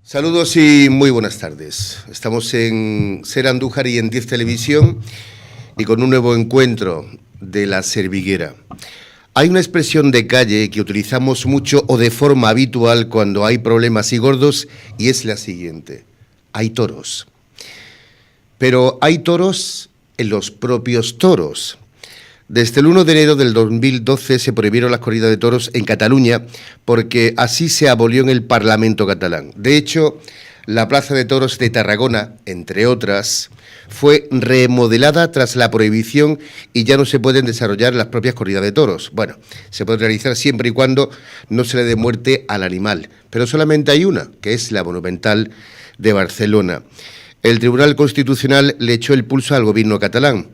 Saludos y muy buenas tardes. Estamos en Ser Andújar y en 10 Televisión y con un nuevo encuentro de la Serviguera. Hay una expresión de calle que utilizamos mucho o de forma habitual cuando hay problemas y gordos y es la siguiente: hay toros. Pero hay toros en los propios toros. Desde el 1 de enero del 2012 se prohibieron las corridas de toros en Cataluña porque así se abolió en el Parlamento catalán. De hecho, la Plaza de Toros de Tarragona, entre otras, fue remodelada tras la prohibición y ya no se pueden desarrollar las propias corridas de toros. Bueno, se puede realizar siempre y cuando no se le dé muerte al animal, pero solamente hay una, que es la Monumental de Barcelona. El Tribunal Constitucional le echó el pulso al gobierno catalán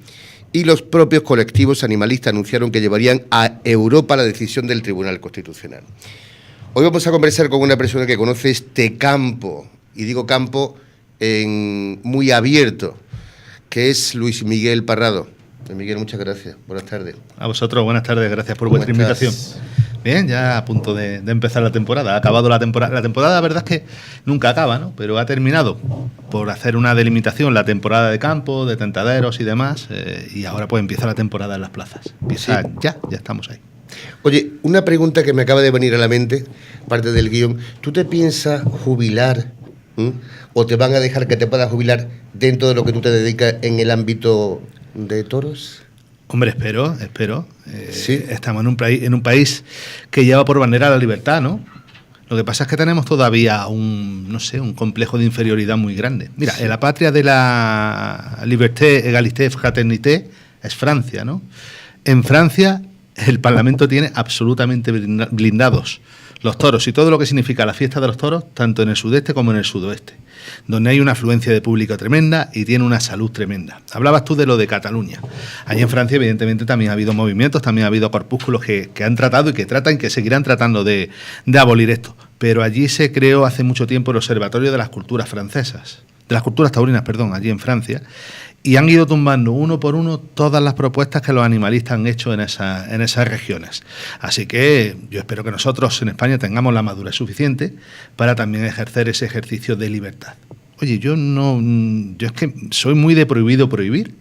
y los propios colectivos animalistas anunciaron que llevarían a Europa la decisión del Tribunal Constitucional. Hoy vamos a conversar con una persona que conoce este campo, y digo campo muy abierto, que es Luis Miguel Parrado. Luis Miguel, muchas gracias. Buenas tardes. A vosotros, buenas tardes. Gracias por vuestra invitación. Bien, ya a punto de empezar la temporada. Ha acabado la temporada. La temporada, la verdad es que nunca acaba, ¿no? Pero ha terminado por hacer una delimitación la temporada de campo, de tentaderos y demás. Y ahora pues empieza la temporada en las plazas. Empieza, sí. Ya estamos ahí. Oye, una pregunta que me acaba de venir a la mente, parte del guión. ¿Tú te piensas jubilar o te van a dejar que te puedas jubilar dentro de lo que tú te dedicas en el ámbito de toros? Hombre, espero. Sí. Estamos en un país que lleva por bandera la libertad, ¿no? Lo que pasa es que tenemos todavía un complejo de inferioridad muy grande. Mira, sí. En la patria de la liberté, égalité, fraternité es Francia, ¿no? En Francia el Parlamento tiene absolutamente blindados los toros y todo lo que significa la fiesta de los toros, tanto en el sudeste como en el sudoeste, donde hay una afluencia de público tremenda y tiene una salud tremenda. Hablabas tú de lo de Cataluña. Allí en Francia, evidentemente, también ha habido movimientos, también ha habido corpúsculos que han tratado y que tratan y que seguirán tratando de abolir esto. Pero allí se creó hace mucho tiempo el Observatorio de las Culturas Francesas, de las Culturas Taurinas, allí en Francia, y han ido tumbando uno por uno todas las propuestas que los animalistas han hecho en esas regiones. Así que yo espero que nosotros en España tengamos la madurez suficiente para también ejercer ese ejercicio de libertad. Oye, yo es que soy muy de prohibir.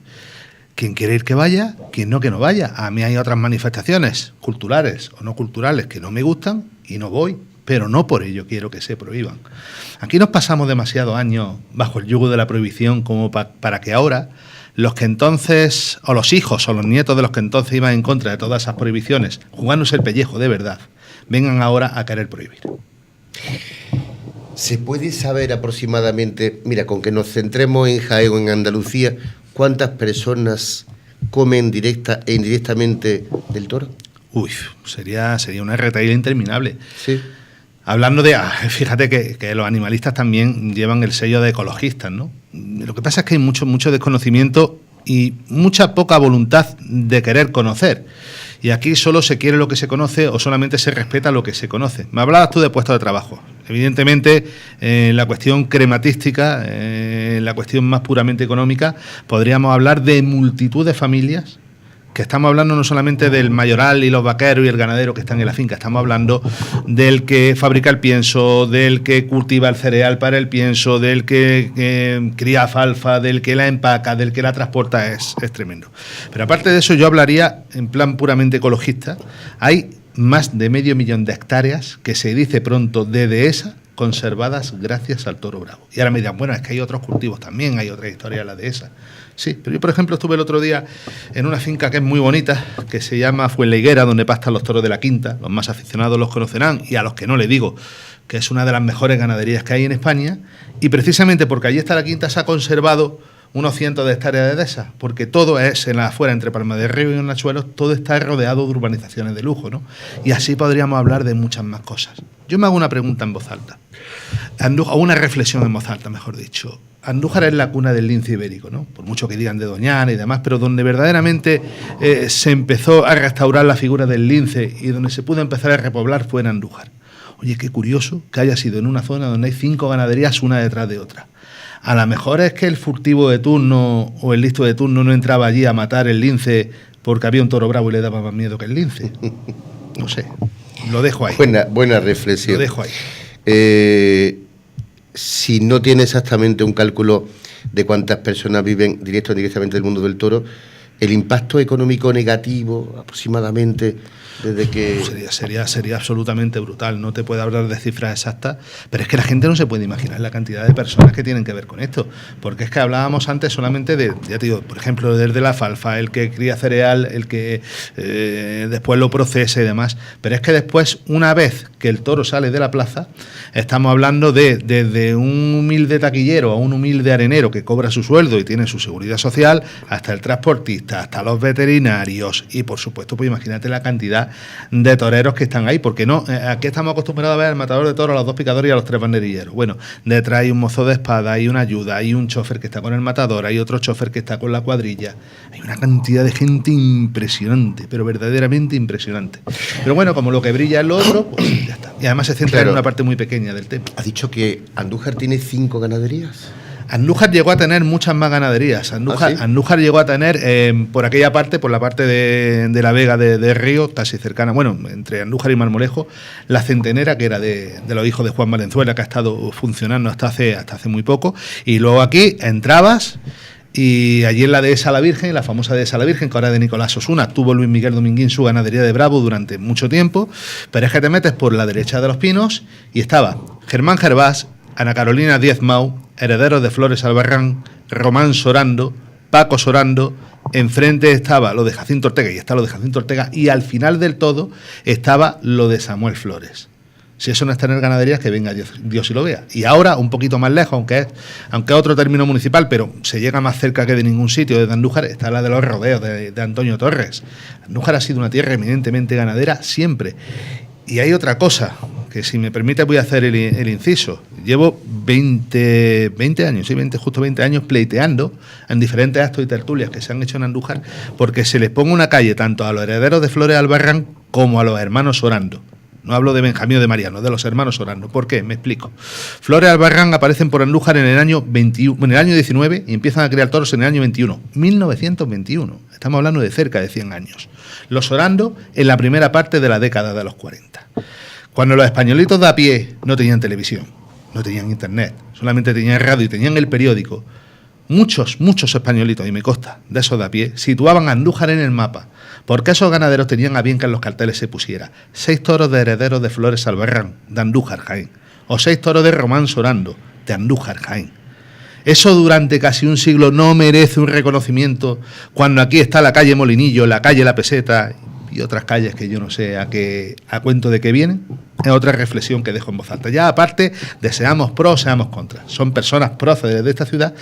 Quien quiere ir que vaya, quien no que no vaya. A mí hay otras manifestaciones culturales o no culturales que no me gustan y no voy, pero no por ello quiero que se prohíban. Aquí nos pasamos demasiados años bajo el yugo de la prohibición como para que ahora los que entonces, o los hijos o los nietos de los que entonces iban en contra de todas esas prohibiciones, jugándose el pellejo de verdad, vengan ahora a querer prohibir. ¿Se puede saber aproximadamente, mira, con que nos centremos en Jaén o en Andalucía, cuántas personas comen directa e indirectamente del toro? Uy, sería una retaíla interminable. Sí. Hablando de... Fíjate que los animalistas también llevan el sello de ecologistas, ¿no? Lo que pasa es que hay mucho desconocimiento y mucha poca voluntad de querer conocer. Y aquí solo se quiere lo que se conoce o solamente se respeta lo que se conoce. Me hablabas tú de puestos de trabajo. Evidentemente, la cuestión crematística, la cuestión más puramente económica, podríamos hablar de multitud de familias que estamos hablando no solamente del mayoral y los vaqueros y el ganadero que están en la finca, estamos hablando del que fabrica el pienso, del que cultiva el cereal para el pienso, del que cría alfalfa, del que la empaca, del que la transporta, es tremendo. Pero aparte de eso, yo hablaría en plan puramente ecologista. Hay más de 500.000 de hectáreas que se dice pronto de dehesa conservadas gracias al toro bravo. Y ahora me dirán, bueno, es que hay otros cultivos también, hay otra historia de la dehesa. Sí, pero yo, por ejemplo, estuve el otro día en una finca que es muy bonita, que se llama Fuenlaiguera, donde pastan los toros de la Quinta. Los más aficionados los conocerán, y a los que no les digo que es una de las mejores ganaderías que hay en España, y precisamente porque allí está la Quinta se ha conservado unos cientos de hectáreas de dehesa, porque todo es en la afuera, entre Palma del Río y Hornachuelos, todo está rodeado de urbanizaciones de lujo, ¿no? Y así podríamos hablar de muchas más cosas. Yo me hago una pregunta en voz alta, o una reflexión en voz alta, mejor dicho. Andújar es la cuna del lince ibérico, ¿no? Por mucho que digan de Doñana y demás, pero donde verdaderamente se empezó a restaurar la figura del lince y donde se pudo empezar a repoblar fue en Andújar. Oye, qué curioso que haya sido en una zona donde hay 5 ganaderías una detrás de otra. A lo mejor es que el furtivo de turno o el listo de turno no entraba allí a matar el lince porque había un toro bravo y le daba más miedo que el lince. No sé, lo dejo ahí. Buena reflexión. Lo dejo ahí. Si no tiene exactamente un cálculo de cuántas personas viven directo o indirectamente del mundo del toro, el impacto económico negativo aproximadamente desde que... Sería absolutamente brutal. No te puedo hablar de cifras exactas, pero es que la gente no se puede imaginar la cantidad de personas que tienen que ver con esto, porque es que hablábamos antes solamente de, ya te digo, por ejemplo, desde la alfalfa, el que cría cereal, el que después lo procesa y demás, pero es que después, una vez que el toro sale de la plaza, estamos hablando desde un humilde taquillero a un humilde arenero que cobra su sueldo y tiene su seguridad social, hasta el transportista, hasta los veterinarios y, por supuesto, pues imagínate la cantidad de toreros que están ahí, porque no, aquí estamos acostumbrados a ver al matador de toros, a los 2 picadores y a los 3 banderilleros. Bueno, detrás hay un mozo de espada, hay una ayuda, hay un chofer que está con el matador, hay otro chofer que está con la cuadrilla, hay una cantidad de gente impresionante, pero verdaderamente impresionante. Pero bueno, como lo que brilla es lo otro, pues ya está. Y además se centra en una parte muy pequeña del tema. ¿Ha dicho que Andújar tiene 5 ganaderías? Andújar llegó a tener muchas más ganaderías. Andújar llegó a tener, por aquella parte, por la parte de la Vega de Río, casi cercana, bueno, entre Andújar y Marmolejo, la centenera, que era de los hijos de Juan Valenzuela, que ha estado funcionando hasta hace muy poco. Y luego aquí entrabas, y allí en la dehesa La Virgen, la famosa dehesa La Virgen, que ahora es de Nicolás Osuna, tuvo Luis Miguel Dominguín su ganadería de Bravo durante mucho tiempo, pero es que te metes por la derecha de los Pinos y estaba Germán Gervás, Ana Carolina Díez Mau, herederos de Flores Albarrán, Román Sorando, Paco Sorando, enfrente estaba lo de Jacinto Ortega, y está lo de Jacinto Ortega, y al final del todo estaba lo de Samuel Flores. Si eso no es tener ganaderías, que venga Dios y lo vea. Y ahora, un poquito más lejos, aunque es otro término municipal, pero se llega más cerca que de ningún sitio, desde Andújar, está la de los rodeos de Antonio Torres. Andújar ha sido una tierra eminentemente ganadera siempre. Y hay otra cosa, que si me permite voy a hacer el inciso. Llevo 20 años, sí, justo 20 años pleiteando en diferentes actos y tertulias que se han hecho en Andújar, porque se les ponga una calle tanto a los herederos de Flores Albarrán como a los hermanos Sorando. No hablo de Benjamín o de Mariano, de los hermanos Sorando. ¿Por qué? Me explico. Flores Albarrán aparecen por Andújar en el año 19 y empiezan a criar toros en el año 21. 1921. Estamos hablando de cerca de 100 años. Los Sorando en la primera parte de la década de los 40. Cuando los españolitos de a pie no tenían televisión, no tenían internet, solamente tenían radio y tenían el periódico, muchos españolitos, y me consta, de esos de a pie, situaban a Andújar en el mapa, porque esos ganaderos tenían a bien que en los carteles se pusiera 6 toros de herederos de Flores Albarrán, de Andújar, Jaén, o 6 toros de Román Sorando, de Andújar, Jaén. Eso durante casi un siglo no merece un reconocimiento, cuando aquí está la calle Molinillo, la calle La Peseta y otras calles que yo no sé a cuento de qué vienen. Es otra reflexión que dejo en voz alta. Ya aparte de seamos pros, seamos contras. Son personas próceres de esta ciudad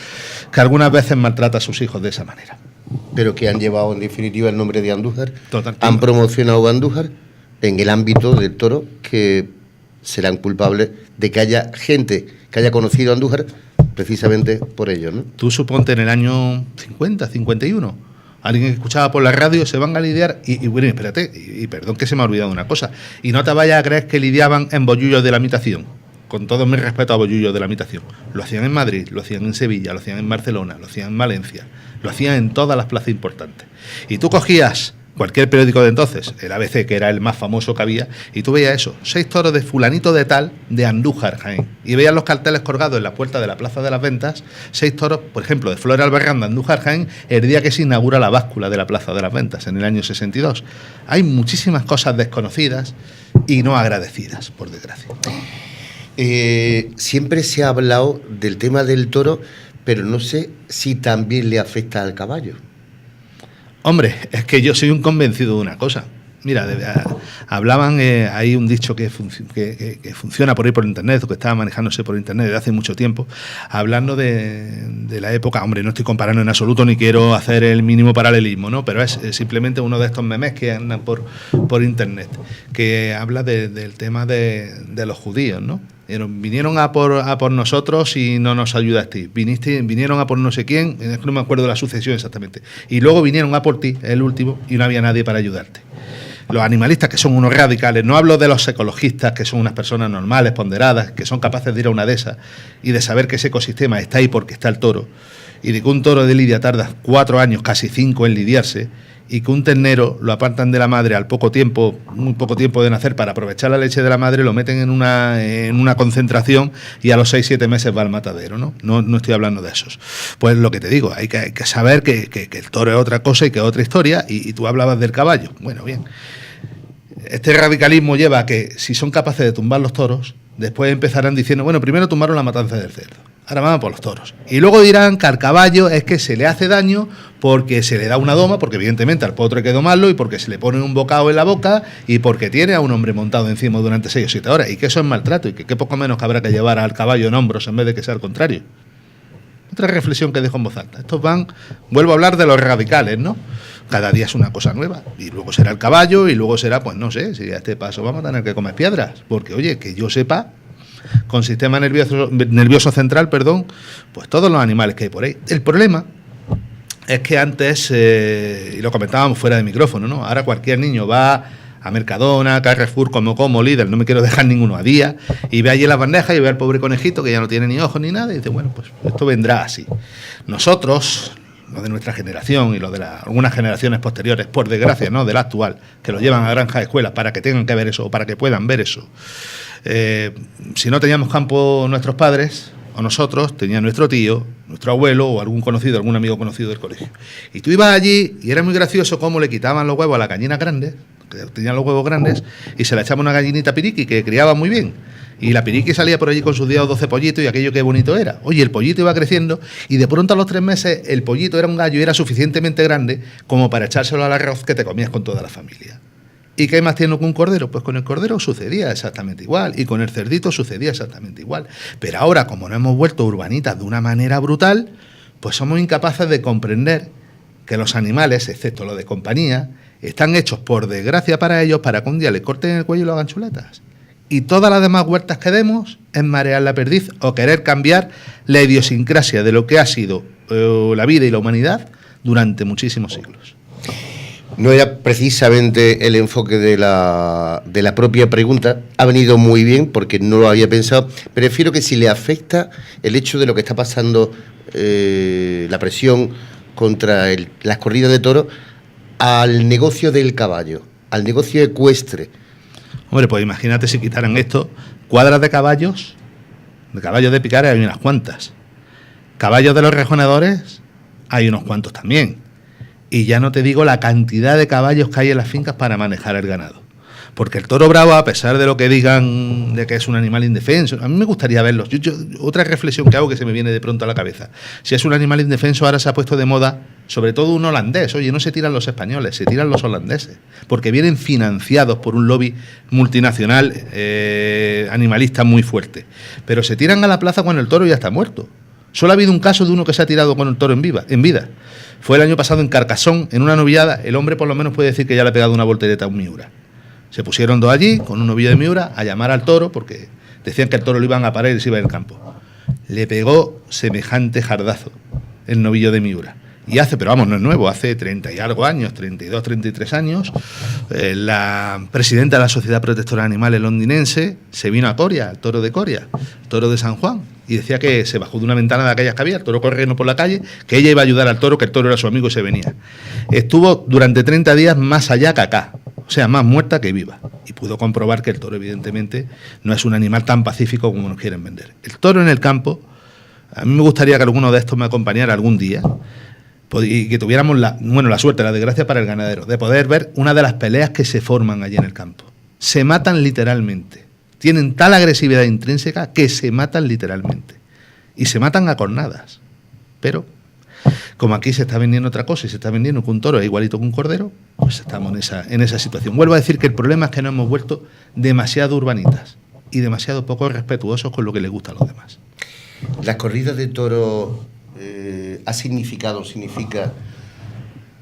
que algunas veces maltratan a sus hijos de esa manera. Pero que han llevado en definitiva el nombre de Andújar, Totalmente. Han promocionado a Andújar en el ámbito del toro, que serán culpables de que haya gente que haya conocido a Andújar precisamente por ello, ¿no? Tú suponte en el año 50, 51, alguien que escuchaba por la radio, se van a lidiar, y bueno, espérate, y perdón que se me ha olvidado una cosa, y no te vayas a creer que lidiaban en bollullos de la imitación, con todo mi respeto a bollullos de la imitación. Lo hacían en Madrid, lo hacían en Sevilla, lo hacían en Barcelona, lo hacían en Valencia, lo hacían en todas las plazas importantes. Y tú cogías cualquier periódico de entonces, el ABC, que era el más famoso que había, y tú veías eso, 6 toros de fulanito de tal, de Andújar, Jaén, y veías los carteles colgados en la puerta de la Plaza de las Ventas, 6 toros, por ejemplo, de Flores Albarrán, de Andújar, Jaén, el día que se inaugura la báscula de la Plaza de las Ventas, en el año 62. Hay muchísimas cosas desconocidas y no agradecidas, por desgracia. Siempre se ha hablado del tema del toro, pero no sé si también le afecta al caballo. Hombre, es que yo soy un convencido de una cosa. Mira, hablaban, hay un dicho que funciona por ahí por internet, o que estaba manejándose por internet desde hace mucho tiempo, hablando de la época. Hombre, no estoy comparando en absoluto ni quiero hacer el mínimo paralelismo, ¿no? Pero es simplemente uno de estos memes que andan por internet, que habla del tema de los judíos, ¿no? Vinieron a por nosotros y no nos ayudaste. Vinieron a por no sé quién, no me acuerdo de la sucesión exactamente. Y luego vinieron a por ti, el último, y no había nadie para ayudarte. Los animalistas, que son unos radicales, no hablo de los ecologistas, que son unas personas normales, ponderadas, que son capaces de ir a una dehesa y de saber que ese ecosistema está ahí porque está el toro, y de que un toro de lidia tarda 4 años, casi 5 en lidiarse, y que un ternero lo apartan de la madre al poco tiempo, muy poco tiempo de nacer, para aprovechar la leche de la madre, lo meten en una concentración y a los 6-7 meses va al matadero, ¿no? No estoy hablando de esos. Pues lo que te digo, hay que saber que el toro es otra cosa y que es otra historia, y tú hablabas del caballo. Bueno, bien. Este radicalismo lleva a que si son capaces de tumbar los toros, después empezarán diciendo, bueno, primero tumbaron la matanza del cerdo, ahora vamos por los toros. Y luego dirán que al caballo es que se le hace daño porque se le da una doma, porque evidentemente al potro hay que domarlo, y porque se le pone un bocado en la boca, y porque tiene a un hombre montado encima durante 6 o 7 horas, y que eso es maltrato, y que poco menos que habrá que llevar al caballo en hombros en vez de que sea al contrario. Otra reflexión que dejo en voz alta. Estos vuelvo a hablar de los radicales, ¿no? Cada día es una cosa nueva, y luego será el caballo, y luego será, pues no sé, si a este paso vamos a tener que comer piedras, porque oye, que yo sepa, con sistema nervioso central, pues todos los animales que hay por ahí. El problema es que antes, y lo comentábamos fuera de micrófono, ¿no? Ahora cualquier niño va a Mercadona, Carrefour, como Líder, no me quiero dejar ninguno a día, y ve allí las bandejas y ve al pobre conejito que ya no tiene ni ojos ni nada, y dice, bueno, pues esto vendrá así. Nosotros, lo de nuestra generación y lo de algunas generaciones posteriores, por desgracia, ¿no?, de la actual, que lo llevan a granjas, escuelas para que tengan que ver eso o para que puedan ver eso. Si no teníamos campo nuestros padres o nosotros, tenía nuestro tío, nuestro abuelo o algún conocido, algún amigo conocido del colegio. Y tú ibas allí y era muy gracioso cómo le quitaban los huevos a las gallinas grandes, que tenían los huevos grandes, y se le echaba una gallinita piriqui que criaba muy bien. Y la piriqui salía por allí con sus 10 o 12 pollitos, y aquello qué bonito era. Oye, el pollito iba creciendo y de pronto a los 3 meses el pollito era un gallo y era suficientemente grande como para echárselo al arroz que te comías con toda la familia. ¿Y qué más tiene que un cordero? Pues con el cordero sucedía exactamente igual, y con el cerdito sucedía exactamente igual. Pero ahora, como nos hemos vuelto urbanitas de una manera brutal, pues somos incapaces de comprender que los animales, excepto los de compañía, están hechos, por desgracia para ellos, para que un día le corten el cuello y lo hagan chuletas. Y todas las demás vueltas que demos es marear la perdiz o querer cambiar la idiosincrasia de lo que ha sido la vida y la humanidad durante muchísimos siglos. No era precisamente el enfoque de la propia pregunta. Ha venido muy bien porque no lo había pensado. Prefiero que si le afecta el hecho de lo que está pasando, la presión contra las corridas de toros, al negocio del caballo, al negocio ecuestre. Hombre, pues imagínate si quitaran esto, cuadras de caballos de picares hay unas cuantas. Caballos de los rejoneadores hay unos cuantos también. Y ya no te digo la cantidad de caballos que hay en las fincas para manejar el ganado. Porque el toro bravo, a pesar de lo que digan de que es un animal indefenso, a mí me gustaría verlos. Otra reflexión que hago que se me viene de pronto a la cabeza. Si es un animal indefenso, ahora se ha puesto de moda, sobre todo un holandés. Oye, no se tiran los españoles, se tiran los holandeses. Porque vienen financiados por un lobby multinacional animalista muy fuerte. Pero se tiran a la plaza cuando el toro ya está muerto. Solo ha habido un caso de uno que se ha tirado con el toro en vida. Fue el año pasado en Carcasón, en una novillada. El hombre por lo menos puede decir que ya le ha pegado una voltereta a un Miura. Se pusieron dos allí, con un novillo de Miura, a llamar al toro, porque decían que el toro lo iban a parar y se iba del campo. Le pegó semejante jardazo el novillo de Miura. Y pero vamos, no es nuevo, hace 30 y algo años, 32, 33 años, la presidenta de la Sociedad Protectora de Animales londinense se vino a Coria, al toro de Coria, toro de San Juan, y decía que se bajó de una ventana de aquellas que había, el toro corriendo por la calle, que ella iba a ayudar al toro, que el toro era su amigo y se venía. Estuvo durante 30 días más allá que acá, o sea, más muerta que viva, y pudo comprobar que el toro evidentemente no es un animal tan pacífico como nos quieren vender. El toro en el campo, a mí me gustaría que alguno de estos me acompañara algún día, y que tuviéramos la suerte, la desgracia para el ganadero, de poder ver una de las peleas que se forman allí en el campo. Se matan literalmente. Tienen tal agresividad intrínseca que se matan literalmente. Y se matan a cornadas. Pero, como aquí se está vendiendo otra cosa y se está vendiendo que un toro es igualito que un cordero, pues estamos en esa situación. Vuelvo a decir que el problema es que nos hemos vuelto demasiado urbanitas y demasiado poco respetuosos con lo que les gusta a los demás. Las corridas de toro significa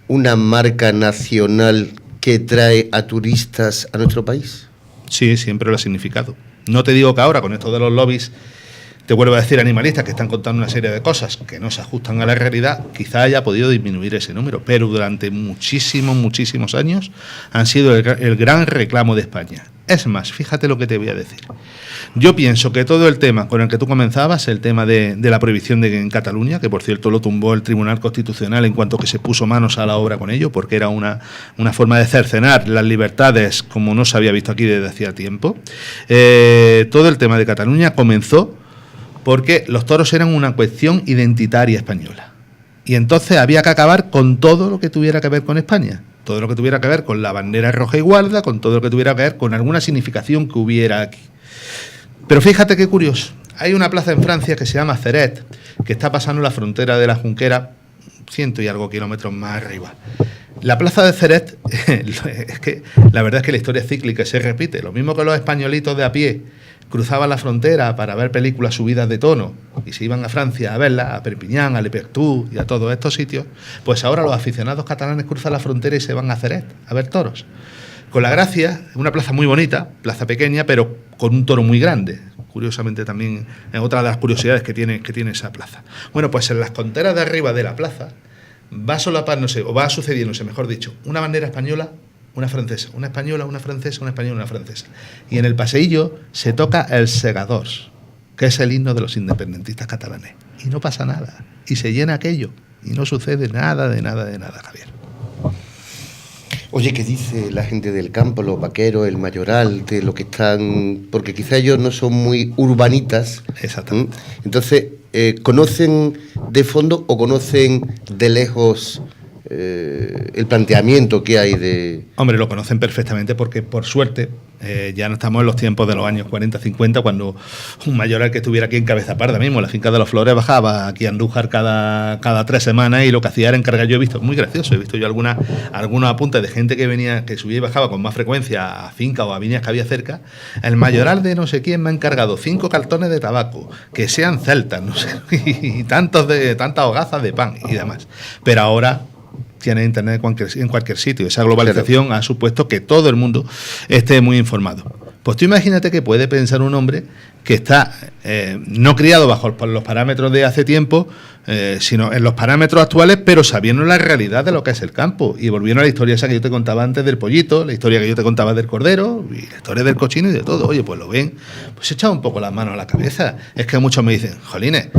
una marca nacional que trae a turistas a nuestro país. Sí, siempre lo ha significado. No te digo que ahora, con esto de los lobbies, te vuelvo a decir, animalistas que están contando una serie de cosas que no se ajustan a la realidad, quizá haya podido disminuir ese número, pero durante muchísimos años han sido el gran reclamo de España. Es más, fíjate lo que te voy a decir. Yo pienso que todo el tema con el que tú comenzabas, el tema de la prohibición en Cataluña, que por cierto lo tumbó el Tribunal Constitucional en cuanto que se puso manos a la obra con ello, porque era una forma de cercenar las libertades como no se había visto aquí desde hacía tiempo. Todo el tema de Cataluña comenzó porque los toros eran una cuestión identitaria española. Y entonces había que acabar con todo lo que tuviera que ver con España. Todo lo que tuviera que ver con la bandera roja y guarda, con todo lo que tuviera que ver con alguna significación que hubiera aquí. Pero fíjate qué curioso, hay una plaza en Francia que se llama Ceret, que está pasando la frontera de la Junquera, 100 y algo kilómetros más arriba. La plaza de Ceret, es que la verdad es que la historia es cíclica, se repite. Lo mismo que los españolitos de a pie cruzaban la frontera para ver películas subidas de tono y se iban a Francia a verlas, a Perpiñán, a Le Perthus y a todos estos sitios, pues ahora los aficionados catalanes cruzan la frontera y se van a Ceret a ver toros. Con la gracia, una plaza muy bonita, plaza pequeña, pero con un toro muy grande. Curiosamente también es otra de las curiosidades que tiene esa plaza. Bueno, pues en las conteras de arriba de la plaza va a solapar, no sé, o va a suceder, no sé, mejor dicho, una bandera española, una francesa, una española, una francesa, una española, una francesa. Y en el paseillo se toca el Segadors, que es el himno de los independentistas catalanes. Y no pasa nada. Y se llena aquello. Y no sucede nada, Javier. Oye, ¿qué dice la gente del campo, los vaqueros, el mayoral, de lo que están...? Porque quizá ellos no son muy urbanitas. Exactamente. Entonces, ¿conocen de fondo o conocen de lejos el planteamiento que hay de...? Hombre, lo conocen perfectamente porque, por suerte, ya no estamos en los tiempos de los años 40-50, cuando un mayoral que estuviera aquí en Cabeza Parda mismo, la finca de los Flores, bajaba aquí a Andújar cada 3 semanas y lo que hacía era encargar. Yo he visto, muy gracioso, he visto yo algunos apuntes de gente que venía, que subía y bajaba con más frecuencia a fincas o a viñas que había cerca. El mayoral de no sé quién me ha encargado 5 cartones de tabaco, que sean celtas, no sé, y tantas hogazas de pan y demás. Pero ahora tiene internet en cualquier sitio. Esa globalización ha supuesto que todo el mundo esté muy informado. Pues tú imagínate que puede pensar un hombre que está no criado bajo los parámetros de hace tiempo, sino en los parámetros actuales, pero sabiendo la realidad de lo que es el campo. Y volviendo a la historia esa que yo te contaba antes del pollito, la historia que yo te contaba del cordero, y la historia del cochino y de todo. Oye, pues lo ven, pues echa un poco las manos a la cabeza. Es que muchos me dicen, jolines,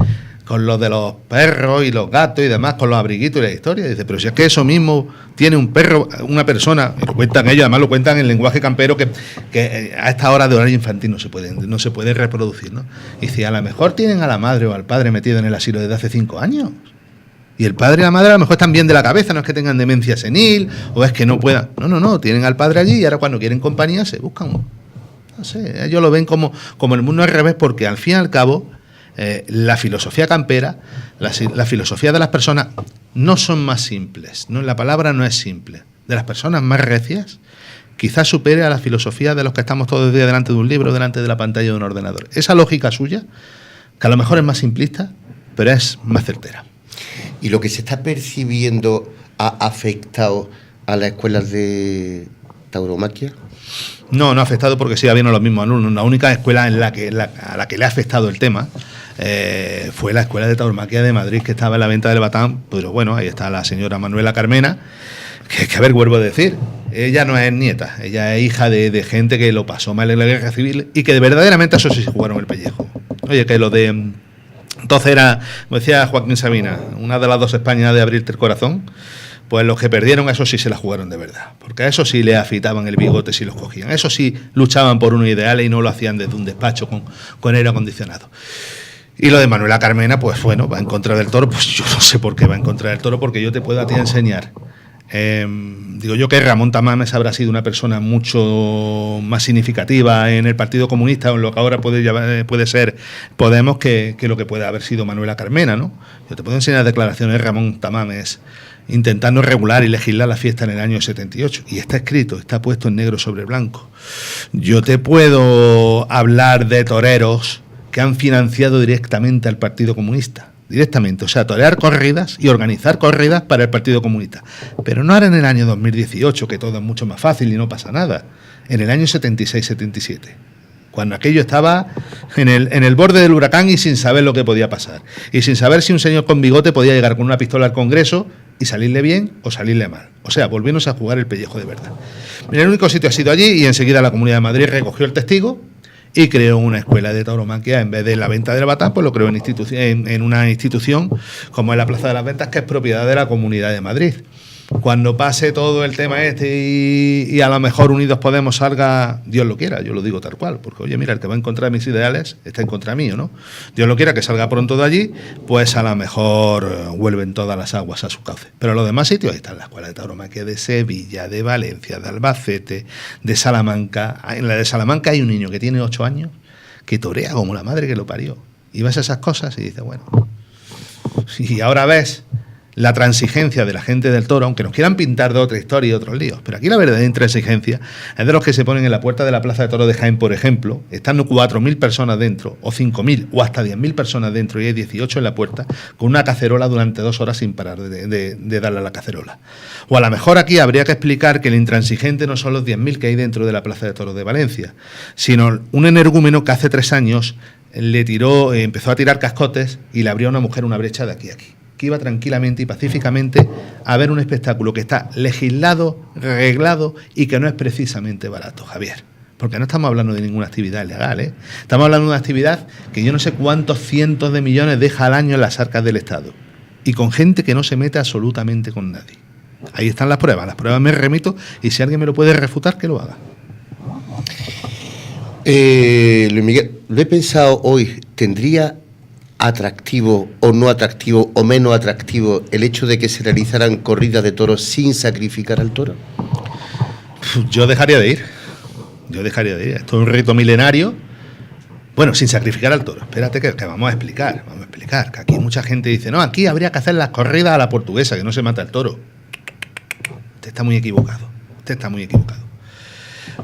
con lo de los perros y los gatos y demás, con los abriguitos y la historia. Dice, pero si es que eso mismo tiene un perro, una persona, y lo cuentan ellos, además lo cuentan en lenguaje campero, que a esta hora de horario infantil no se puede reproducir, ¿no? Y dice, a lo mejor tienen a la madre o al padre metido en el asilo desde hace 5 años. Y el padre y la madre a lo mejor están bien de la cabeza, no es que tengan demencia senil, o es que no puedan. No, tienen al padre allí y ahora cuando quieren compañía se buscan. No sé, ellos lo ven como el mundo al revés, porque al fin y al cabo la filosofía campera, la filosofía de las personas no son más simples, ¿no? La palabra no es simple. De las personas más recias, quizás supere a la filosofía de los que estamos todos el día delante de un libro, delante de la pantalla de un ordenador. Esa lógica suya, que a lo mejor es más simplista, pero es más certera. ¿Y lo que se está percibiendo ha afectado a las escuelas de tauromaquia? No ha afectado porque sigue habiendo los mismos alumnos. La única escuela a la que le ha afectado el tema fue la Escuela de Tauromaquia de Madrid, que estaba en la venta del Batán. Pero bueno, ahí está la señora Manuela Carmena, que a ver, vuelvo a decir, ella no es nieta, ella es hija de gente que lo pasó mal en la guerra civil y que verdaderamente eso sí se jugaron el pellejo. Oye, que lo de... Entonces era, como decía Joaquín Sabina, una de las 2 Españas de abrirte el corazón. Pues los que perdieron, eso sí se la jugaron de verdad. Porque a eso sí le afeitaban el bigote si los cogían. Eso sí luchaban por unos ideales y no lo hacían desde un despacho con aire acondicionado. Y lo de Manuela Carmena, pues bueno, va en contra del toro. Pues yo no sé por qué va en contra del toro, porque yo te puedo a ti enseñar. Digo yo que Ramón Tamames habrá sido una persona mucho más significativa en el Partido Comunista o en lo que ahora puede ser Podemos que lo que puede haber sido Manuela Carmena, ¿no? Yo te puedo enseñar declaraciones de Ramón Tamames intentando regular y legislar la fiesta en el año 78. Y está escrito, está puesto en negro sobre blanco. Yo te puedo hablar de toreros que han financiado directamente al Partido Comunista. Directamente, o sea, torear corridas y organizar corridas para el Partido Comunista. Pero no ahora en el año 2018, que todo es mucho más fácil y no pasa nada. En el año 76-77. Cuando aquello estaba en el borde del huracán y sin saber lo que podía pasar. Y sin saber si un señor con bigote podía llegar con una pistola al Congreso y salirle bien o salirle mal. O sea, volviéndose a jugar el pellejo de verdad. Mira, el único sitio ha sido allí y enseguida la Comunidad de Madrid recogió el testigo y creó una escuela de tauromaquia. En vez de la venta del batán, pues lo creó en una institución como es la Plaza de las Ventas, que es propiedad de la Comunidad de Madrid. Cuando pase todo el tema y a lo mejor Unidos Podemos salga, Dios lo quiera, yo lo digo tal cual, porque oye, mira, el que va en contra de mis ideales está en contra mío, ¿no? Dios lo quiera que salga pronto de allí, pues a lo mejor vuelven todas las aguas a su cauce. Pero en los demás sitios, ahí están la escuela de tauromaquia de Sevilla, de Valencia, de Albacete, de Salamanca. En la de Salamanca hay un niño que tiene 8 años que torea como la madre que lo parió. Y ves esas cosas y dices, bueno, y ahora ves la transigencia de la gente del toro, aunque nos quieran pintar de otra historia y otros líos, pero aquí la verdadera intransigencia es de los que se ponen en la puerta de la Plaza de Toros de Jaén, por ejemplo, estando 4.000 personas dentro, o 5.000, o hasta 10.000 personas dentro, y hay 18 en la puerta, con una cacerola durante 2 horas sin parar de darle a la cacerola. O a lo mejor aquí habría que explicar que el intransigente no son los 10.000 que hay dentro de la Plaza de Toros de Valencia, sino un energúmeno que hace 3 años empezó a tirar cascotes y le abrió a una mujer una brecha de aquí a aquí, que iba tranquilamente y pacíficamente a ver un espectáculo que está legislado, reglado y que no es precisamente barato, Javier. Porque no estamos hablando de ninguna actividad ilegal, ¿eh? Estamos hablando de una actividad que yo no sé cuántos cientos de millones deja al año en las arcas del Estado. Y con gente que no se mete absolutamente con nadie. Ahí están las pruebas me remito y si alguien me lo puede refutar, que lo haga. Luis Miguel, lo he pensado hoy, ¿tendría atractivo o no atractivo o menos atractivo el hecho de que se realizaran corridas de toros sin sacrificar al toro? Yo dejaría de ir. Esto es un rito milenario. Bueno, sin sacrificar al toro. Espérate que vamos a explicar. Que aquí mucha gente dice, no, aquí habría que hacer las corridas a la portuguesa, que no se mata el toro. Usted está muy equivocado.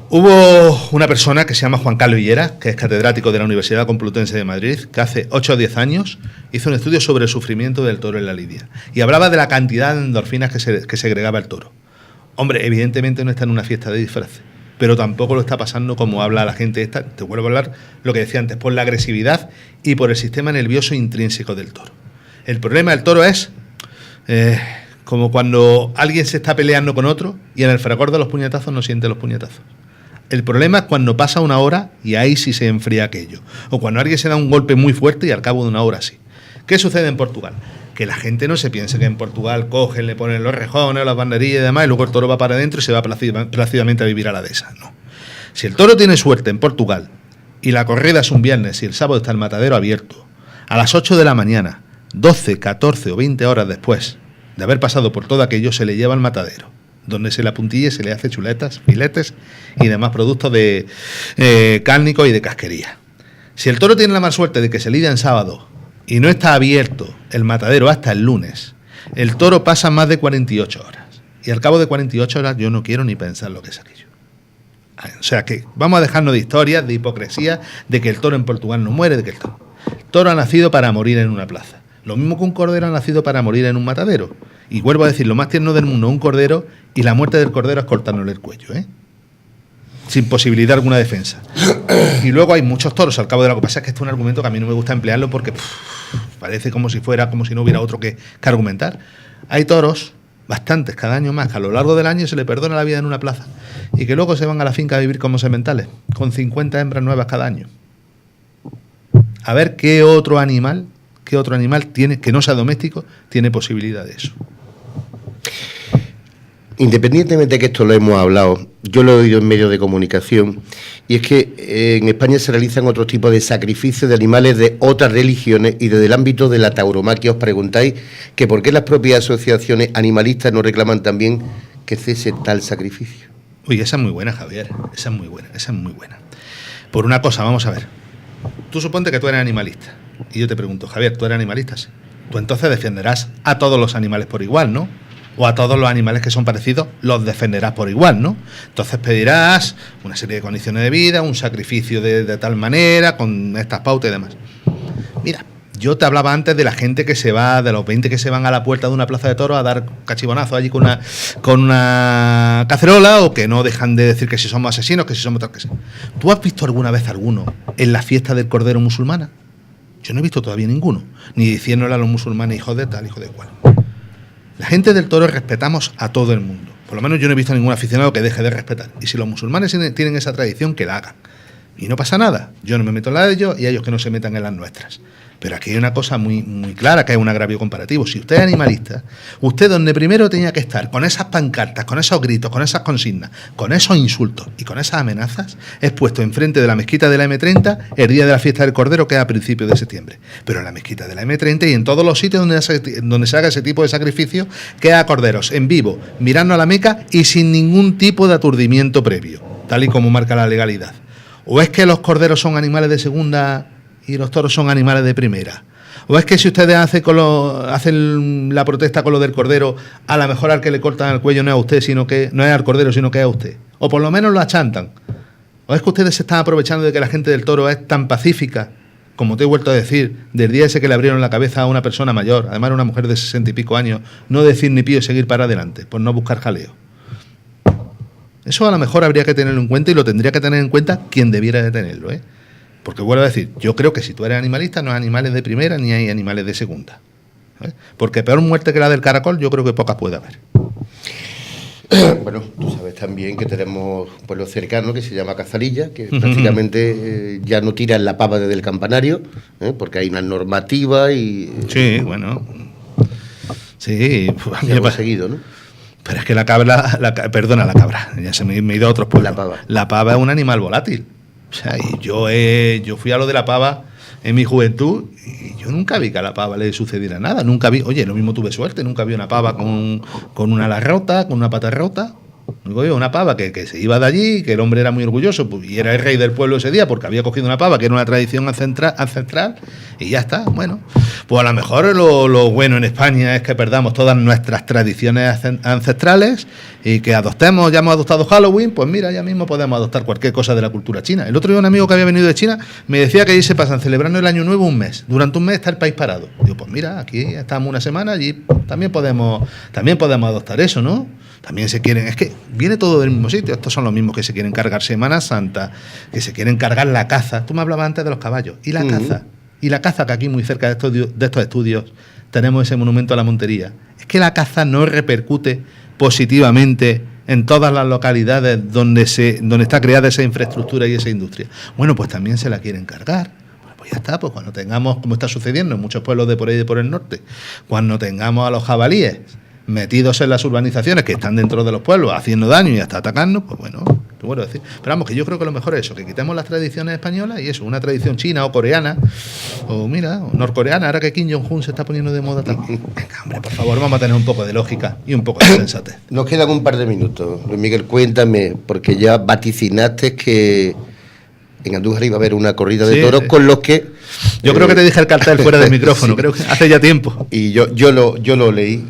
Hubo una persona que se llama Juan Carlos Higuera, que es catedrático de la Universidad Complutense de Madrid, que hace 8 o 10 años hizo un estudio sobre el sufrimiento del toro en la lidia. Y hablaba de la cantidad de endorfinas que segregaba el toro. Hombre, evidentemente no está en una fiesta de disfraces, pero tampoco lo está pasando como habla la gente esta. Te vuelvo a hablar lo que decía antes, por la agresividad y por el sistema nervioso intrínseco del toro. El problema del toro es como cuando alguien se está peleando con otro y en el fragor de los puñetazos no siente los puñetazos. El problema es cuando pasa una hora y ahí sí se enfría aquello. O cuando alguien se da un golpe muy fuerte y al cabo de una hora sí. ¿Qué sucede en Portugal? Que la gente no se piense que en Portugal cogen, le ponen los rejones, las banderillas y demás, y luego el toro va para adentro y se va plácidamente a vivir a la dehesa. No. Si el toro tiene suerte en Portugal y la corrida es un viernes y el sábado está el matadero abierto, a las 8 de la mañana, 12, 14 o 20 horas después de haber pasado por todo aquello, se le lleva al matadero, donde se le apuntilla y se le hace chuletas, filetes y demás productos de cárnicos y de casquería. Si el toro tiene la mala suerte de que se lidia en sábado y no está abierto el matadero hasta el lunes, el toro pasa más de 48 horas. Y al cabo de 48 horas yo no quiero ni pensar lo que es aquello. O sea que vamos a dejarnos de historias, de hipocresía, de que el toro en Portugal no muere, de que el toro ha nacido para morir en una plaza. Lo mismo que un cordero ha nacido para morir en un matadero. Y vuelvo a decir, lo más tierno del mundo, un cordero, y la muerte del cordero es cortándole el cuello, ¿eh? Sin posibilidad alguna de defensa. Y luego hay muchos toros al cabo de la... Lo que pasa es que este es un argumento que a mí no me gusta emplearlo porque parece como si no hubiera otro que argumentar. Hay toros, bastantes, cada año más, que a lo largo del año se le perdona la vida en una plaza y que luego se van a la finca a vivir como sementales, con 50 hembras nuevas cada año. A ver qué otro animal tiene, que no sea doméstico, tiene posibilidad de eso. Independientemente de que esto lo hemos hablado, yo lo he oído en medios de comunicación, y es que en España se realizan otros tipos de sacrificios de animales de otras religiones, y desde el ámbito de la tauromaquia os preguntáis que por qué las propias asociaciones animalistas no reclaman también que cese tal sacrificio. Uy, esa es muy buena, Javier, esa es muy buena. Por una cosa, vamos a ver. Tú suponte que tú eres animalista, y yo te pregunto, Javier, ¿tú eres animalista? Sí. Tú entonces defenderás a todos los animales por igual, ¿no? O a todos los animales que son parecidos los defenderás por igual, ¿no? Entonces pedirás una serie de condiciones de vida, un sacrificio de tal manera, con estas pautas y demás. Mira, yo te hablaba antes de la gente que se va, de los 20 que se van a la puerta de una plaza de toros a dar cachibonazo allí con una cacerola, o que no dejan de decir que si somos asesinos, que si somos tal que sea. ¿Tú has visto alguna vez alguno en la fiesta del Cordero musulmana? Yo no he visto todavía ninguno, ni diciéndole a los musulmanes hijos de tal, hijo de cual. La gente del toro respetamos a todo el mundo. Por lo menos yo no he visto a ningún aficionado que deje de respetar. Y si los musulmanes tienen esa tradición, que la hagan. Y no pasa nada. Yo no me meto en la de ellos y ellos que no se metan en las nuestras. Pero aquí hay una cosa muy, muy clara, que es un agravio comparativo. Si usted es animalista, usted donde primero tenía que estar, con esas pancartas, con esos gritos, con esas consignas, con esos insultos y con esas amenazas, es puesto enfrente de la mezquita de la M30 el día de la fiesta del Cordero, que es a principios de septiembre. Pero en la mezquita de la M30 y en todos los sitios donde se haga ese tipo de sacrificio, queda corderos en vivo, mirando a la Meca y sin ningún tipo de aturdimiento previo, tal y como marca la legalidad. ¿O es que los corderos son animales de segunda y los toros son animales de primera? ¿O es que si ustedes hacen la protesta con lo del cordero, a lo mejor al que le cortan el cuello no es a usted, sino que no es al cordero, sino que es a usted? O por lo menos lo achantan. ¿O es que ustedes se están aprovechando de que la gente del toro es tan pacífica, como te he vuelto a decir, del día ese que le abrieron la cabeza a una persona mayor, además una mujer de 60 y pico años, no decir ni pío y seguir para adelante, por no buscar jaleo? Eso a lo mejor habría que tenerlo en cuenta, y lo tendría que tener en cuenta quien debiera de tenerlo, ¿eh? Porque vuelvo a decir, yo creo que si tú eres animalista no hay animales de primera ni hay animales de segunda, ¿sabes? Porque peor muerte que la del caracol yo creo que pocas puede haber. Bueno, tú sabes también que tenemos un pueblo cercano que se llama Cazalilla, que prácticamente ya no tiran la pava desde el campanario, porque hay una normativa y... Sí, bueno... Sí, ya hemos seguido, ¿no? Pero es que la cabra, perdona, la cabra, ya se me he ido a otros pueblos. La pava es un animal volátil. O sea, y yo fui a lo de la pava en mi juventud y yo nunca vi que a la pava le sucediera nada. Nunca vi, oye, lo mismo tuve suerte, nunca vi una pava con una ala rota, con una pata rota. Una pava que se iba de allí, que el hombre era muy orgulloso, pues, y era el rey del pueblo ese día porque había cogido una pava que era una tradición ancestral, y ya está. Bueno, pues a lo mejor lo bueno en España es que perdamos todas nuestras tradiciones ancestrales y que adoptemos, ya hemos adoptado Halloween, pues mira, ya mismo podemos adoptar cualquier cosa de la cultura china. El otro día un amigo que había venido de China me decía que allí se pasan celebrando el Año Nuevo un mes. Durante un mes está el país parado. Digo, pues mira, aquí estamos una semana, allí también podemos adoptar eso, ¿no? También se quieren, es que viene todo del mismo sitio. Estos son los mismos que se quieren cargar Semana Santa, que se quieren cargar la caza. Tú me hablabas antes de los caballos. Y la caza. Y la caza, que aquí muy cerca de estos estudios tenemos ese monumento a la montería. Es que la caza no repercute positivamente en todas las localidades donde está creada esa infraestructura y esa industria. Bueno, pues también se la quieren cargar. Pues ya está, pues cuando tengamos, como está sucediendo en muchos pueblos de por ahí de por el norte, cuando tengamos a los jabalíes metidos en las urbanizaciones que están dentro de los pueblos haciendo daño y hasta atacando, pues bueno, te vuelvo a decir. Pero vamos, que yo creo que lo mejor es eso, que quitemos las tradiciones españolas y eso, una tradición china o coreana, o mira, o norcoreana, ahora que Kim Jong-un se está poniendo de moda también. Venga, hombre, por favor, vamos a tener un poco de lógica y un poco de sensatez. Nos quedan un par de minutos. Luis Miguel, cuéntame, porque ya vaticinaste que en Andújar iba a haber una corrida de toros con los que... Yo creo que te dije el cartel fuera del micrófono, sí. Creo que hace ya tiempo. Y yo lo leí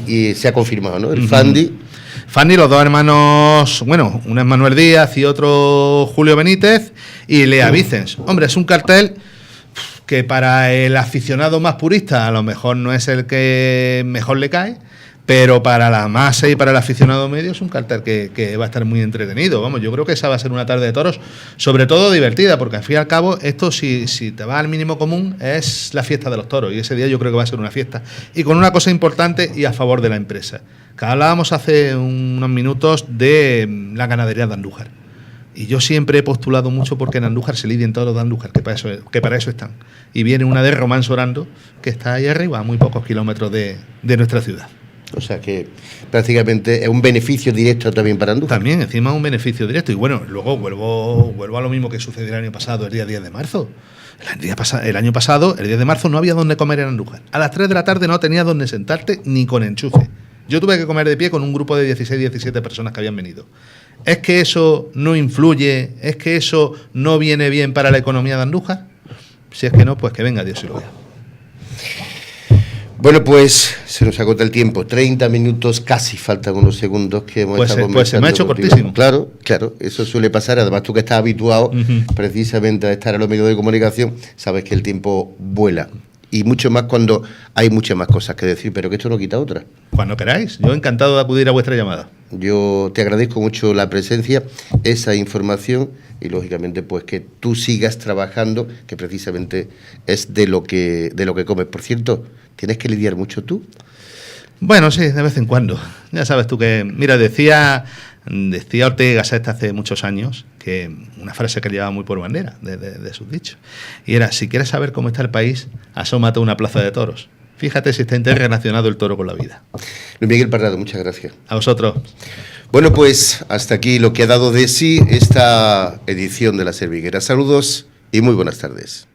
y se ha confirmado, ¿no? El Fandi, los dos hermanos, bueno, uno es Manuel Díaz y otro Julio Benítez, y Lea Vicens. Hombre, es un cartel que para el aficionado más purista a lo mejor no es el que mejor le cae, pero para la masa y para el aficionado medio es un cartel que va a estar muy entretenido. Vamos, yo creo que esa va a ser una tarde de toros, sobre todo divertida, porque al fin y al cabo, esto si te va al mínimo común, es la fiesta de los toros, y ese día yo creo que va a ser una fiesta. Y con una cosa importante y a favor de la empresa, que hablábamos hace unos minutos de la ganadería de Andújar. Y yo siempre he postulado mucho porque en Andújar se lidien todos los de Andújar, que para eso están. Y viene una de Román Sorando, que está ahí arriba, a muy pocos kilómetros de nuestra ciudad. O sea que prácticamente es un beneficio directo también para Andújar. También, encima un beneficio directo. Y bueno, luego vuelvo a lo mismo que sucedió el año pasado, el día 10 de marzo. El año pasado, el 10 de marzo, no había donde comer en Andújar. A las 3 de la tarde no tenía donde sentarte ni con enchufe. Yo tuve que comer de pie con un grupo de 16, 17 personas que habían venido. ¿Es que eso no influye? ¿Es que eso no viene bien para la economía de Andújar? Si es que no, pues que venga Dios y lo vea. Bueno, pues se nos agota el tiempo, 30 minutos, casi faltan unos segundos que hemos estado conversando. Pues se me ha hecho contigo. Cortísimo. Claro, eso suele pasar, además tú que estás habituado precisamente a estar en los medios de comunicación, sabes que el tiempo vuela. Y mucho más cuando hay muchas más cosas que decir, pero que esto no quita otra. Cuando queráis, yo encantado de acudir a vuestra llamada. Yo te agradezco mucho la presencia, esa información y lógicamente pues que tú sigas trabajando, que precisamente es de lo que comes. Por cierto, ¿tienes que lidiar mucho tú? Bueno, sí, de vez en cuando. Ya sabes tú que... Mira, decía Ortega y Gasset hace muchos años, que una frase que llevaba muy por bandera de sus dichos, y era: si quieres saber cómo está el país, asómate a una plaza de toros. Fíjate si está interrelacionado el toro con la vida. Luis Miguel Parrado, muchas gracias. A vosotros. Bueno, pues hasta aquí lo que ha dado de sí esta edición de La Serviguera. Saludos y muy buenas tardes.